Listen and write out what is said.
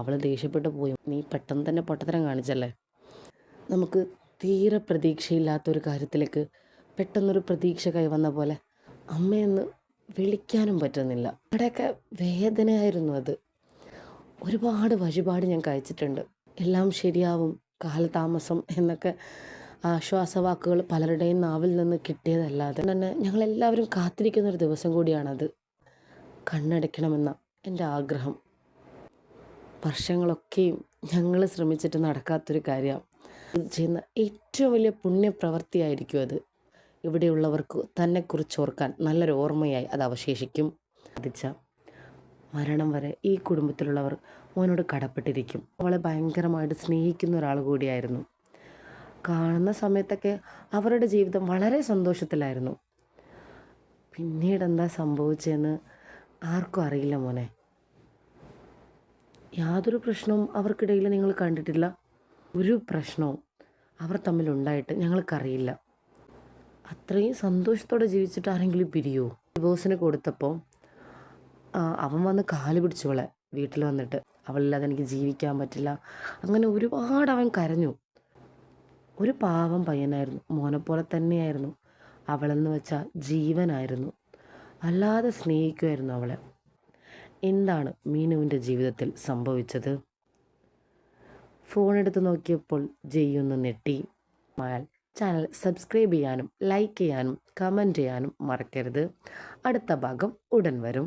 അവൾ ദേഷ്യപ്പെട്ട് പോയി. നീ പെട്ടെന്ന് തന്നെ പൊട്ടത്തരം കാണിച്ചല്ലേ. നമുക്ക് തീരെ പ്രതീക്ഷയില്ലാത്തൊരു കാര്യത്തിലേക്ക് പെട്ടെന്നൊരു പ്രതീക്ഷ കൈവന്ന പോലെ അമ്മയെന്ന് വിളിക്കാനും പറ്റുന്നില്ല. അവിടെയൊക്കെ വേദനയായിരുന്നു അത്. ഒരുപാട് വഴിപാട് ഞാൻ കഴിച്ചിട്ടുണ്ട്. എല്ലാം ശരിയാവും, കാലതാമസം എന്നൊക്കെ ആശ്വാസവാക്കുകൾ പലരുടെയും നാവിൽ നിന്ന് കിട്ടിയതല്ലാതെ തന്നെ ഞങ്ങളെല്ലാവരും കാത്തിരിക്കുന്നൊരു ദിവസം കൂടിയാണത്. കണ്ണടയ്ക്കണമെന്ന എൻ്റെ ആഗ്രഹം വർഷങ്ങളൊക്കെയും ഞങ്ങൾ ശ്രമിച്ചിട്ട് നടക്കാത്തൊരു കാര്യമാണ്. ചെയ്യുന്ന ഏറ്റവും വലിയ പുണ്യപ്രവൃത്തിയായിരിക്കും അത്. ഇവിടെയുള്ളവർക്ക് തന്നെക്കുറിച്ച് ഓർക്കാൻ നല്ലൊരു ഓർമ്മയായി അത് അവശേഷിക്കും. സാധിച്ച മരണം വരെ ഈ കുടുംബത്തിലുള്ളവർ മോനോട് കടപ്പെട്ടിരിക്കും. അവളെ ഭയങ്കരമായിട്ട് സ്നേഹിക്കുന്ന ഒരാൾ കൂടിയായിരുന്നു. കാണുന്ന സമയത്തൊക്കെ അവരുടെ ജീവിതം വളരെ സന്തോഷത്തിലായിരുന്നു. പിന്നീട് എന്താ സംഭവിച്ചതെന്ന് ആർക്കും അറിയില്ല മോനെ. യാതൊരു പ്രശ്നവും അവർക്കിടയിൽ നിങ്ങൾ കണ്ടിട്ടില്ല? ഒരു പ്രശ്നവും അവർ തമ്മിലുണ്ടായിട്ട് ഞങ്ങൾക്കറിയില്ല. അത്രയും സന്തോഷത്തോടെ ജീവിച്ചിട്ട് ആരെങ്കിലും പിരിയുമോ? ഡിവോഴ്സിന് കൊടുത്തപ്പോൾ അവൻ വന്ന് കാല് പിടിച്ചോളെ വീട്ടിൽ വന്നിട്ട്, അവളില്ലാതെ എനിക്ക് ജീവിക്കാൻ പറ്റില്ല, അങ്ങനെ ഒരുപാട് അവൻ കരഞ്ഞു. ഒരു പാവം പയ്യനായിരുന്നു, മോനെപ്പോലെ തന്നെയായിരുന്നു. അവളെന്ന് വെച്ചാൽ ജീവനായിരുന്നു. അല്ലാതെ സ്നേഹിക്കുമായിരുന്നു അവളെ. എന്താണ് മീനുവിൻ്റെ ജീവിതത്തിൽ സംഭവിച്ചത്? ഫോണെടുത്ത് നോക്കിയപ്പോൾ ജയ്യൊന്ന് നെട്ടി. ചാനൽ സബ്സ്ക്രൈബ് ചെയ്യാനും ലൈക്ക് ചെയ്യാനും കമൻറ്റ് ചെയ്യാനും മറക്കരുത്. അടുത്ത ഭാഗം ഉടൻ വരും.